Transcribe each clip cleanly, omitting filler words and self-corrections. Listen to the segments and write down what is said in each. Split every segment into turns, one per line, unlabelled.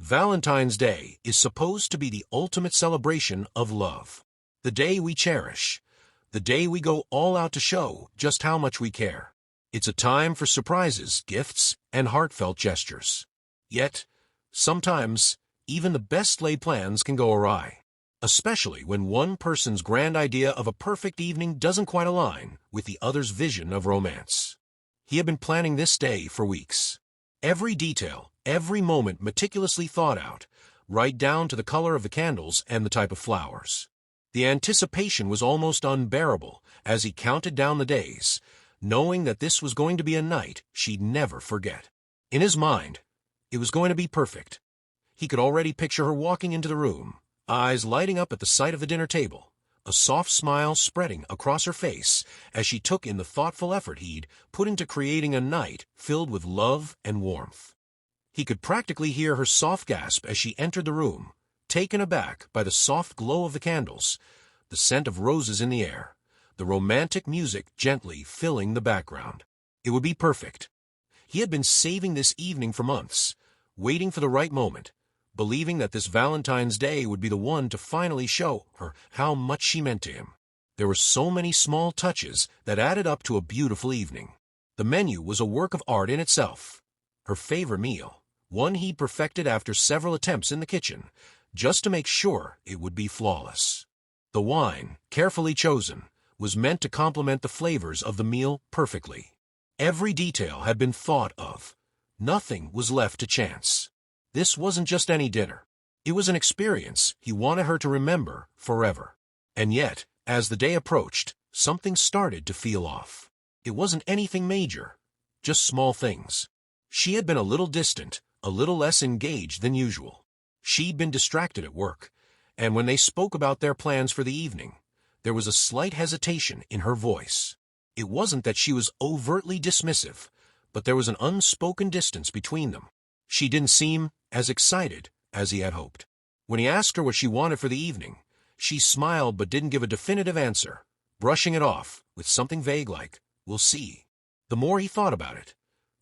Valentine's Day is supposed to be the ultimate celebration of love. The day we cherish. The day we go all out to show just how much we care. It's a time for surprises, gifts, and heartfelt gestures. Yet, sometimes, even the best laid plans can go awry. Especially when one person's grand idea of a perfect evening doesn't quite align with the other's vision of romance. He had been planning this day for weeks. Every detail, every moment meticulously thought out, right down to the color of the candles and the type of flowers. The anticipation was almost unbearable as he counted down the days, knowing that this was going to be a night she'd never forget. In his mind, it was going to be perfect. He could already picture her walking into the room, eyes lighting up at the sight of the dinner table, a soft smile spreading across her face as she took in the thoughtful effort he'd put into creating a night filled with love and warmth. He could practically hear her soft gasp as she entered the room, taken aback by the soft glow of the candles, the scent of roses in the air, the romantic music gently filling the background. It would be perfect. He had been saving this evening for months, waiting for the right moment, believing that this Valentine's Day would be the one to finally show her how much she meant to him. There were so many small touches that added up to a beautiful evening. The menu was a work of art in itself. Her favorite meal, one he'd perfected after several attempts in the kitchen, just to make sure it would be flawless. The wine, carefully chosen, was meant to complement the flavors of the meal perfectly. Every detail had been thought of. Nothing was left to chance. This wasn't just any dinner. It was an experience he wanted her to remember forever. And yet, as the day approached, something started to feel off. It wasn't anything major, just small things. She had been a little distant, a little less engaged than usual. She'd been distracted at work, and when they spoke about their plans for the evening, there was a slight hesitation in her voice. It wasn't that she was overtly dismissive, but there was an unspoken distance between them. She didn't seem as excited as he had hoped. When he asked her what she wanted for the evening, she smiled but didn't give a definitive answer, brushing it off with something vague like, "We'll see." The more he thought about it,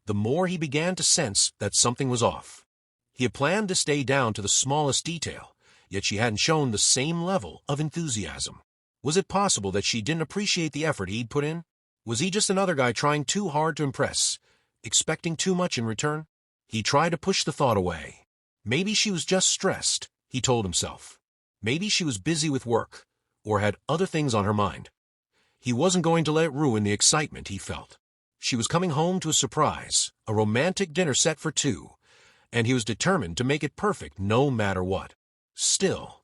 the more he began to sense that something was off. He had planned this day down to the smallest detail, yet she hadn't shown the same level of enthusiasm. Was it possible that she didn't appreciate the effort he'd put in? Was he just another guy trying too hard to impress, expecting too much in return? He tried to push the thought away. Maybe she was just stressed, he told himself. Maybe she was busy with work, or had other things on her mind. He wasn't going to let it ruin the excitement he felt. She was coming home to a surprise, a romantic dinner set for two, and he was determined to make it perfect no matter what. Still,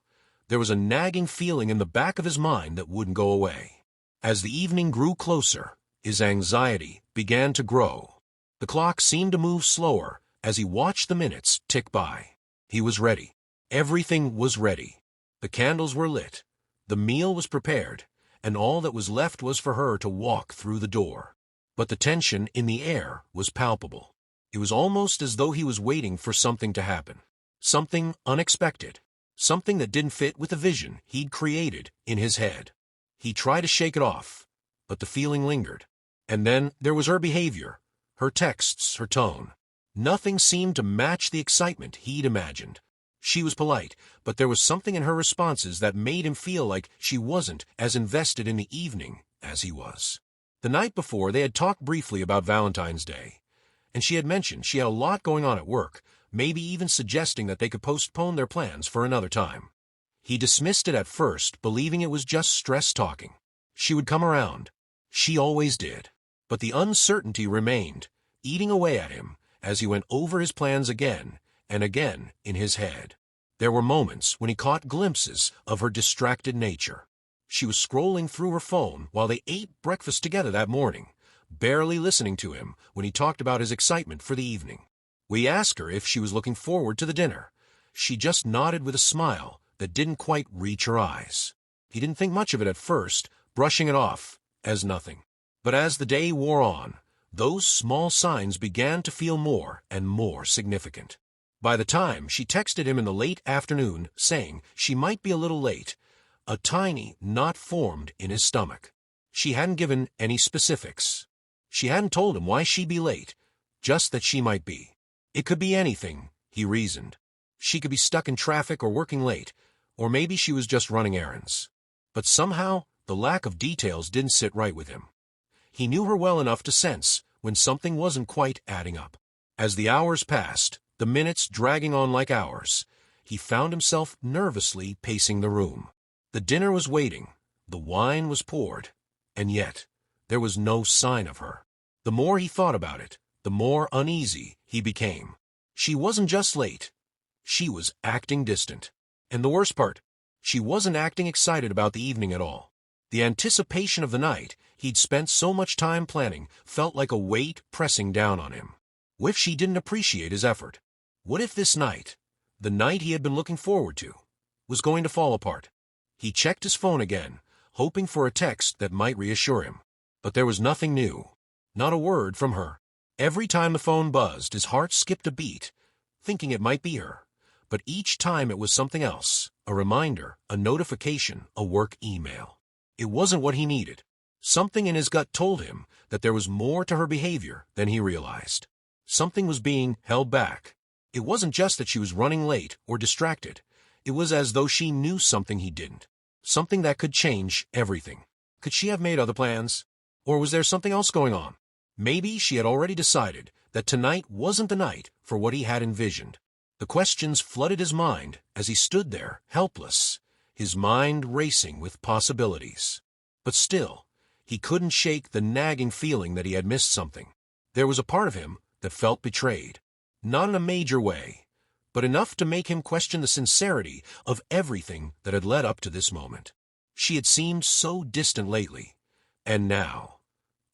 there was a nagging feeling in the back of his mind that wouldn't go away. As the evening grew closer, his anxiety began to grow. The clock seemed to move slower as he watched the minutes tick by. He was ready. Everything was ready. The candles were lit. The meal was prepared, and all that was left was for her to walk through the door. But the tension in the air was palpable. It was almost as though he was waiting for something to happen. Something unexpected. Something that didn't fit with the vision he'd created in his head. He tried to shake it off, but the feeling lingered. And then there was her behavior, her texts, her tone. Nothing seemed to match the excitement he'd imagined. She was polite, but there was something in her responses that made him feel like she wasn't as invested in the evening as he was. The night before, they had talked briefly about Valentine's Day, and she had mentioned she had a lot going on at work, maybe even suggesting that they could postpone their plans for another time. He dismissed it at first, believing it was just stress talking. She would come around. She always did. But the uncertainty remained, eating away at him as he went over his plans again and again in his head. There were moments when he caught glimpses of her distracted nature. She was scrolling through her phone while they ate breakfast together that morning, barely listening to him when he talked about his excitement for the evening. We asked her if she was looking forward to the dinner. She just nodded with a smile that didn't quite reach her eyes. He didn't think much of it at first, brushing it off as nothing. But as the day wore on, those small signs began to feel more and more significant. By the time she texted him in the late afternoon saying she might be a little late, a tiny knot formed in his stomach. She hadn't given any specifics. She hadn't told him why she'd be late, just that she might be. It could be anything, he reasoned. She could be stuck in traffic or working late, or maybe she was just running errands. But somehow, the lack of details didn't sit right with him. He knew her well enough to sense when something wasn't quite adding up. As the hours passed, the minutes dragging on like hours, he found himself nervously pacing the room. The dinner was waiting, the wine was poured, and yet there was no sign of her. The more he thought about it, the more uneasy he became. She wasn't just late. She was acting distant. And the worst part, she wasn't acting excited about the evening at all. The anticipation of the night he'd spent so much time planning felt like a weight pressing down on him. What if she didn't appreciate his effort? What if this night, the night he had been looking forward to, was going to fall apart? He checked his phone again, hoping for a text that might reassure him. But there was nothing new. Not a word from her. Every time the phone buzzed, his heart skipped a beat, thinking it might be her. But each time it was something else, a reminder, a notification, a work email. It wasn't what he needed. Something in his gut told him that there was more to her behavior than he realized. Something was being held back. It wasn't just that she was running late or distracted. It was as though she knew something he didn't. Something that could change everything. Could she have made other plans? Or was there something else going on? Maybe she had already decided that tonight wasn't the night for what he had envisioned. The questions flooded his mind as he stood there, helpless, his mind racing with possibilities. But still, he couldn't shake the nagging feeling that he had missed something. There was a part of him that felt betrayed. Not in a major way, but enough to make him question the sincerity of everything that had led up to this moment. She had seemed so distant lately, and now,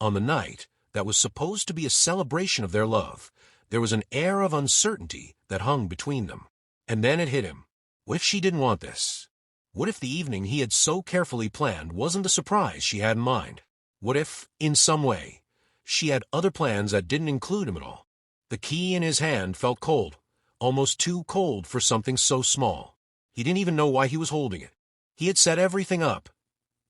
on the night that was supposed to be a celebration of their love, there was an air of uncertainty that hung between them. And then it hit him. What if she didn't want this? What if the evening he had so carefully planned wasn't the surprise she had in mind? What if, in some way, she had other plans that didn't include him at all? The key in his hand felt cold, almost too cold for something so small. He didn't even know why he was holding it. He had set everything up,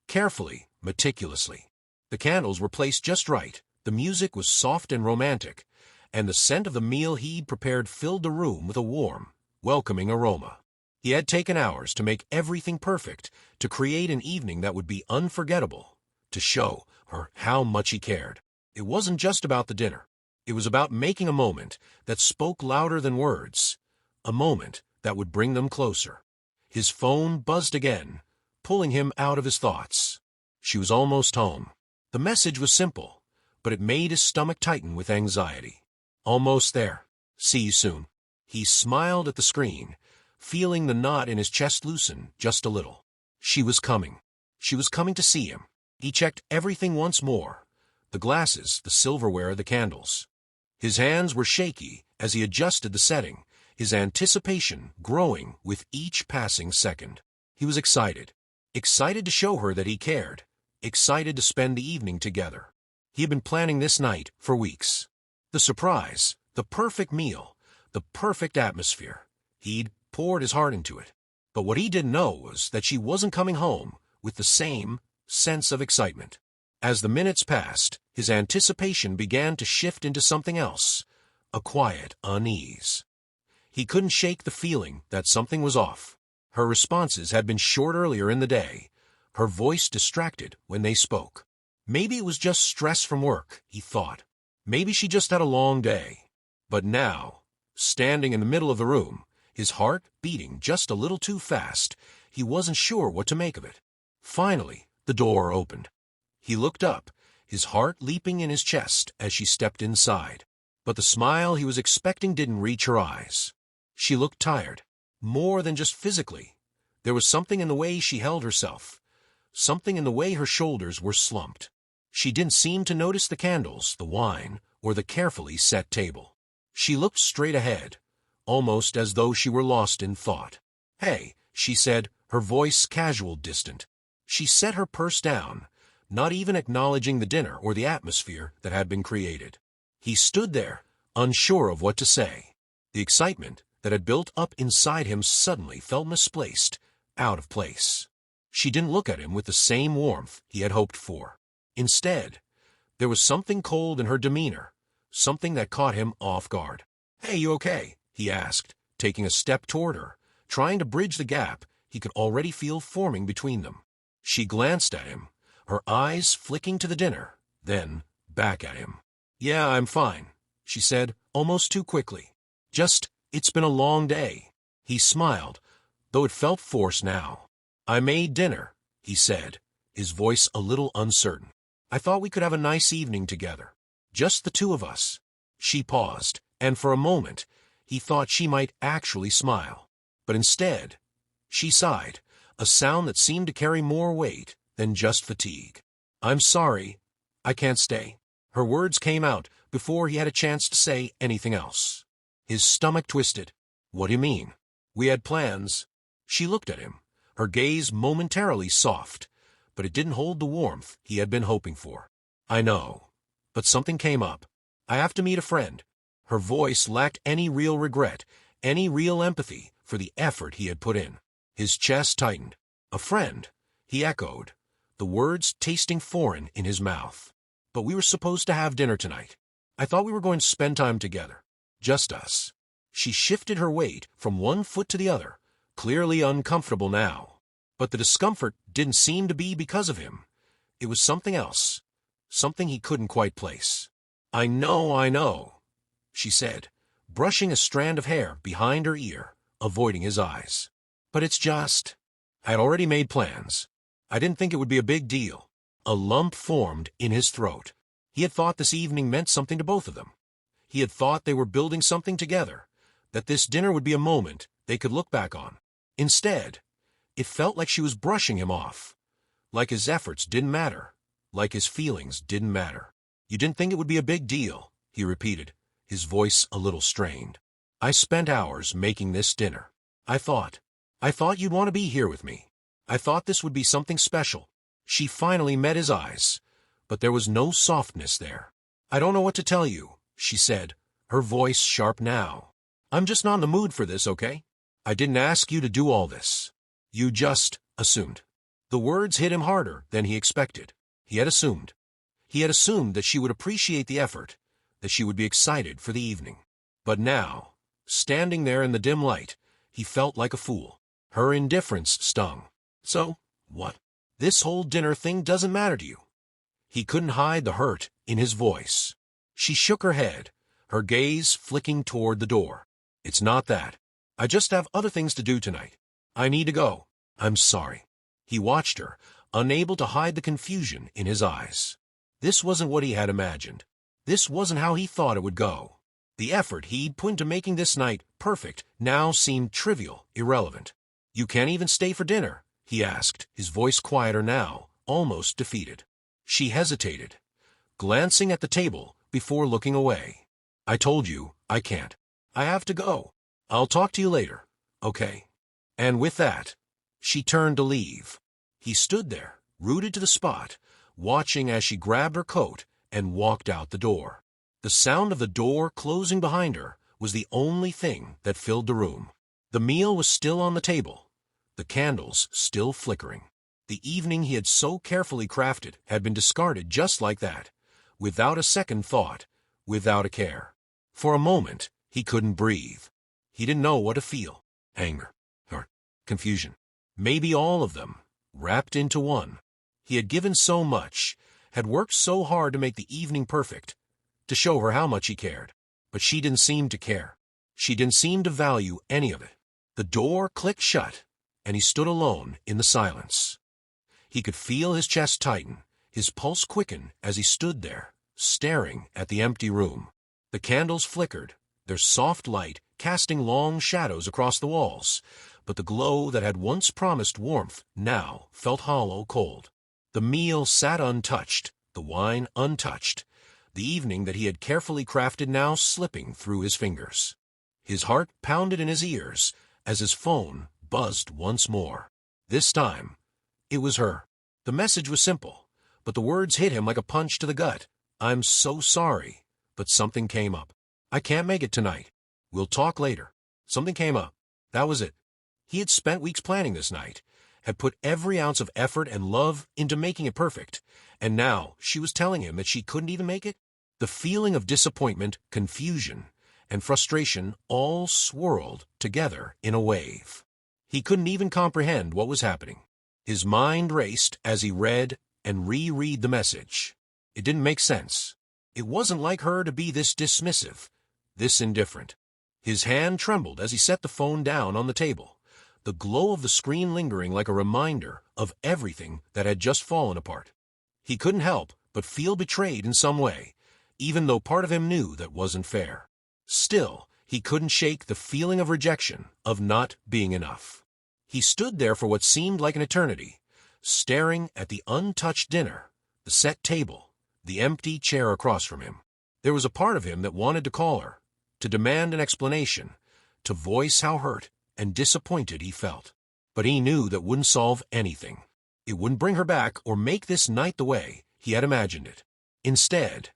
carefully, meticulously. The candles were placed just right, the music was soft and romantic, and the scent of the meal he'd prepared filled the room with a warm, welcoming aroma. He had taken hours to make everything perfect, to create an evening that would be unforgettable, to show her how much he cared. It wasn't just about the dinner. It was about making a moment that spoke louder than words, a moment that would bring them closer. His phone buzzed again, pulling him out of his thoughts. She was almost home. The message was simple, but it made his stomach tighten with anxiety. Almost there. See you soon. He smiled at the screen, feeling the knot in his chest loosen just a little. She was coming. She was coming to see him. He checked everything once more. The glasses, the silverware, the candles. His hands were shaky as he adjusted the setting, his anticipation growing with each passing second. He was excited. Excited to show her that he cared. Excited to spend the evening together. He had been planning this night for weeks. The surprise, the perfect meal, the perfect atmosphere. He'd poured his heart into it. But what he didn't know was that she wasn't coming home with the same sense of excitement. As the minutes passed, his anticipation began to shift into something else, a quiet unease. He couldn't shake the feeling that something was off. Her responses had been short earlier in the day, her voice distracted when they spoke. Maybe it was just stress from work, he thought. Maybe she just had a long day. But now, standing in the middle of the room, his heart beating just a little too fast, he wasn't sure what to make of it. Finally, the door opened. He looked up, his heart leaping in his chest as she stepped inside. But the smile he was expecting didn't reach her eyes. She looked tired, more than just physically. There was something in the way she held herself, something in the way her shoulders were slumped. She didn't seem to notice the candles, the wine, or the carefully set table. She looked straight ahead, almost as though she were lost in thought. "Hey," she said, her voice casual, distant. She set her purse down, not even acknowledging the dinner or the atmosphere that had been created. He stood there, unsure of what to say. The excitement that had built up inside him suddenly felt misplaced, out of place. She didn't look at him with the same warmth he had hoped for. Instead, there was something cold in her demeanor, something that caught him off guard. "Hey, you okay?" he asked, taking a step toward her, trying to bridge the gap he could already feel forming between them. She glanced at him, her eyes flicking to the dinner, then back at him. "Yeah, I'm fine," she said, almost too quickly. It's been a long day." He smiled, though it felt forced now. "I made dinner," he said, his voice a little uncertain. "I thought we could have a nice evening together. Just the two of us." She paused, and for a moment, he thought she might actually smile. But instead, she sighed, a sound that seemed to carry more weight than just fatigue. "I'm sorry, I can't stay." Her words came out before he had a chance to say anything else. His stomach twisted. "What do you mean?" "We had plans." She looked at him, her gaze momentarily soft, but it didn't hold the warmth he had been hoping for. "I know, but something came up. I have to meet a friend." Her voice lacked any real regret, any real empathy for the effort he had put in. His chest tightened. "A friend?" he echoed, the words tasting foreign in his mouth. "But we were supposed to have dinner tonight. I thought we were going to spend time together. Just us." She shifted her weight from one foot to the other, clearly uncomfortable now. But the discomfort didn't seem to be because of him. It was something else, something he couldn't quite place. I know," she said, brushing a strand of hair behind her ear, avoiding his eyes. "But it's just, I had already made plans. I didn't think it would be a big deal." A lump formed in his throat. He had thought this evening meant something to both of them. He had thought they were building something together, that this dinner would be a moment they could look back on. Instead, it felt like she was brushing him off, like his efforts didn't matter, like his feelings didn't matter. "You didn't think it would be a big deal," he repeated, his voice a little strained. "I spent hours making this dinner. I thought you'd want to be here with me. I thought this would be something special." She finally met his eyes, but there was no softness there. "I don't know what to tell you," she said, her voice sharp now. "I'm just not in the mood for this, okay? I didn't ask you to do all this. You just assumed." The words hit him harder than he expected. He had assumed. He had assumed that she would appreciate the effort, that she would be excited for the evening. But now, standing there in the dim light, he felt like a fool. Her indifference stung. "So, what? This whole dinner thing doesn't matter to you?" He couldn't hide the hurt in his voice. She shook her head, her gaze flicking toward the door. "It's not that. I just have other things to do tonight. I need to go. I'm sorry." He watched her, unable to hide the confusion in his eyes. This wasn't what he had imagined. This wasn't how he thought it would go. The effort he'd put into making this night perfect now seemed trivial, irrelevant. "You can't even stay for dinner?" he asked, his voice quieter now, almost defeated. She hesitated, glancing at the table before looking away. "I told you, I can't. I have to go. I'll talk to you later, okay?" And with that, she turned to leave. He stood there, rooted to the spot, watching as she grabbed her coat and walked out the door. The sound of the door closing behind her was the only thing that filled the room. The meal was still on the table, the candles still flickering. The evening he had so carefully crafted had been discarded just like that, without a second thought, without a care. For a moment, he couldn't breathe. He didn't know what to feel. Anger, or confusion. Maybe all of them, wrapped into one. He had given so much, had worked so hard to make the evening perfect, to show her how much he cared. But she didn't seem to care. She didn't seem to value any of it. The door clicked shut, and he stood alone in the silence. He could feel his chest tighten, his pulse quicken as he stood there, staring at the empty room. The candles flickered, their soft light casting long shadows across the walls, but the glow that had once promised warmth now felt hollow cold. The meal sat untouched, the wine untouched, the evening that he had carefully crafted now slipping through his fingers. His heart pounded in his ears as his phone buzzed once more. This time, it was her. The message was simple, but the words hit him like a punch to the gut. "I'm so sorry, but something came up. I can't make it tonight. We'll talk later." Something came up. That was it. He had spent weeks planning this night, had put every ounce of effort and love into making it perfect, and now she was telling him that she couldn't even make it? The feeling of disappointment, confusion, and frustration all swirled together in a wave. He couldn't even comprehend what was happening. His mind raced as he read and reread the message. It didn't make sense. It wasn't like her to be this dismissive, this indifferent. His hand trembled as he set the phone down on the table, the glow of the screen lingering like a reminder of everything that had just fallen apart. He couldn't help but feel betrayed in some way, even though part of him knew that wasn't fair. Still, he couldn't shake the feeling of rejection, of not being enough. He stood there for what seemed like an eternity, staring at the untouched dinner, the set table, the empty chair across from him. There was a part of him that wanted to call her, to demand an explanation, to voice how hurt and disappointed he felt. But he knew that wouldn't solve anything. It wouldn't bring her back or make this night the way he had imagined it. Instead,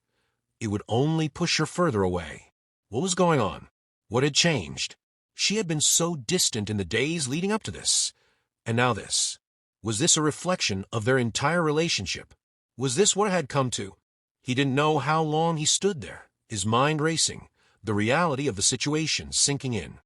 it would only push her further away. What was going on? What had changed? She had been so distant in the days leading up to this. And now this. Was this a reflection of their entire relationship? Was this what it had come to? He didn't know how long he stood there, his mind racing, the reality of the situation sinking in.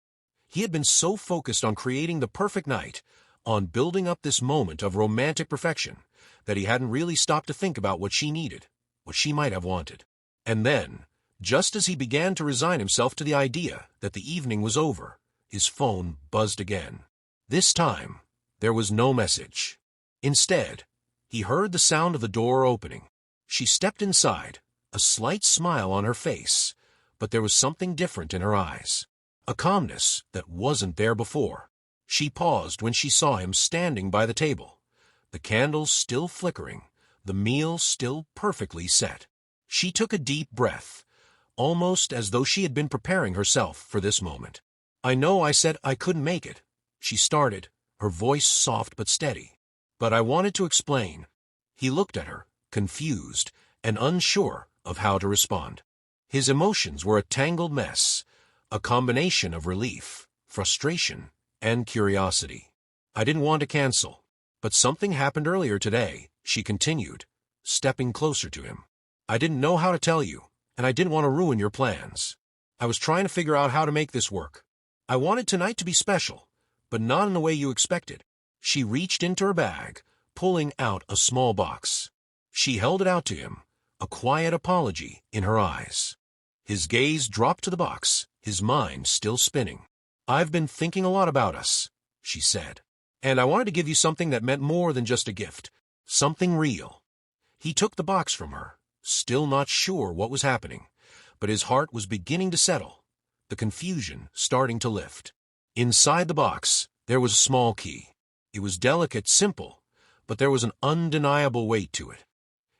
He had been so focused on creating the perfect night, on building up this moment of romantic perfection, that he hadn't really stopped to think about what she needed, what she might have wanted. And then, just as he began to resign himself to the idea that the evening was over, his phone buzzed again. This time, there was no message. Instead, he heard the sound of the door opening. She stepped inside, a slight smile on her face, but there was something different in her eyes, a calmness that wasn't there before. She paused when she saw him standing by the table, the candles still flickering, the meal still perfectly set. She took a deep breath, almost as though she had been preparing herself for this moment. "I know I said I couldn't make it," she started, her voice soft but steady. "But I wanted to explain." He looked at her, confused and unsure of how to respond. His emotions were a tangled mess, a combination of relief, frustration, and curiosity. "I didn't want to cancel, but something happened earlier today," she continued, stepping closer to him. "I didn't know how to tell you, and I didn't want to ruin your plans. I was trying to figure out how to make this work. I wanted tonight to be special, but not in the way you expected." She reached into her bag, pulling out a small box. She held it out to him, a quiet apology in her eyes. His gaze dropped to the box, his mind still spinning. "I've been thinking a lot about us," she said, "and I wanted to give you something that meant more than just a gift, something real." He took the box from her, still not sure what was happening, but his heart was beginning to settle, the confusion starting to lift. Inside the box, there was a small key. It was delicate, simple, but there was an undeniable weight to it.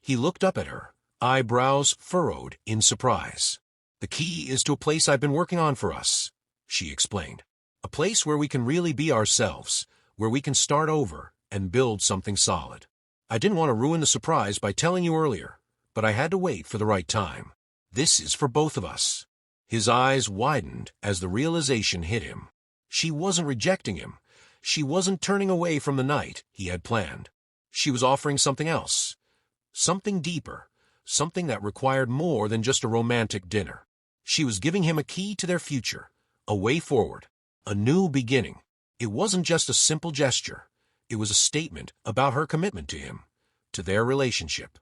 He looked up at her, eyebrows furrowed in surprise. "The key is to a place I've been working on for us," she explained. "A place where we can really be ourselves, where we can start over and build something solid. I didn't want to ruin the surprise by telling you earlier, but I had to wait for the right time. This is for both of us." His eyes widened as the realization hit him. She wasn't rejecting him. She wasn't turning away from the night he had planned. She was offering something else, something deeper, something that required more than just a romantic dinner. She was giving him a key to their future, a way forward, a new beginning. It wasn't just a simple gesture. It was a statement about her commitment to him, to their relationship.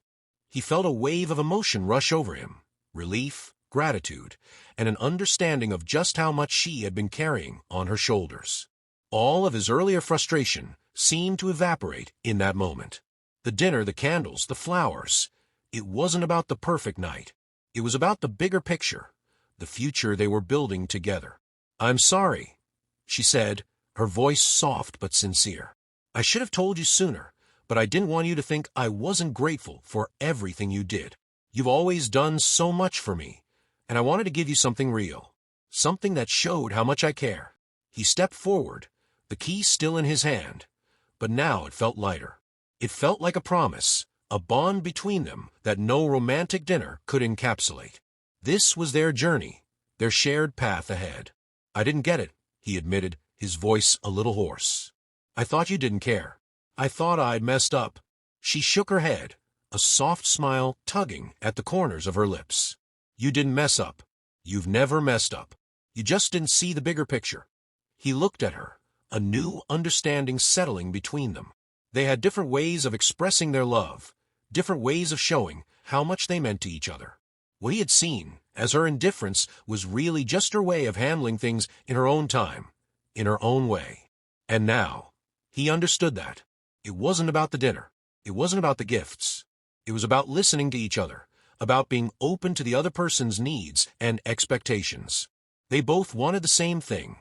He felt a wave of emotion rush over him, relief, gratitude, and an understanding of just how much she had been carrying on her shoulders. All of his earlier frustration seemed to evaporate in that moment. The dinner, the candles, the flowers. It wasn't about the perfect night. It was about the bigger picture, the future they were building together. "I'm sorry," she said, her voice soft but sincere. "I should have told you sooner, but I didn't want you to think I wasn't grateful for everything you did. You've always done so much for me, and I wanted to give you something real, something that showed how much I care." He stepped forward, the key still in his hand, but now it felt lighter. It felt like a promise, a bond between them that no romantic dinner could encapsulate. This was their journey, their shared path ahead. "I didn't get it," he admitted, his voice a little hoarse. "I thought you didn't care. I thought I'd messed up." She shook her head, a soft smile tugging at the corners of her lips. "You didn't mess up. You've never messed up. You just didn't see the bigger picture. He looked at her, a new understanding settling between them. They had different ways of expressing their love, different ways of showing how much they meant to each other. What he had seen, as her indifference, was really just her way of handling things in her own time, in her own way. And now, he understood that. It wasn't about the dinner. It wasn't about the gifts. It was about listening to each other, about being open to the other person's needs and expectations. They both wanted the same thing,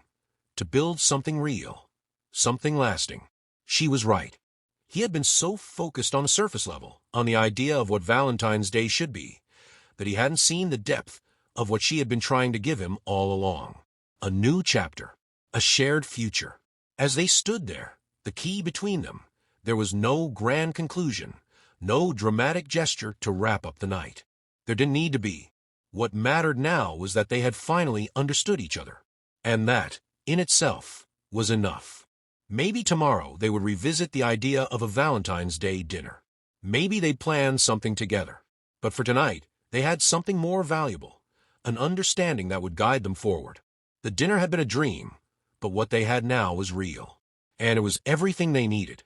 to build something real, something lasting. She was right. He had been so focused on the surface level, on the idea of what Valentine's Day should be, that he hadn't seen the depth of what she had been trying to give him all along. A new chapter, a shared future. As they stood there, the key between them, there was no grand conclusion, no dramatic gesture to wrap up the night. There didn't need to be. What mattered now was that they had finally understood each other. And that, in itself, was enough. Maybe tomorrow they would revisit the idea of a Valentine's Day dinner. Maybe they'd plan something together. But for tonight, they had something more valuable, an understanding that would guide them forward. The dinner had been a dream, but what they had now was real. And it was everything they needed.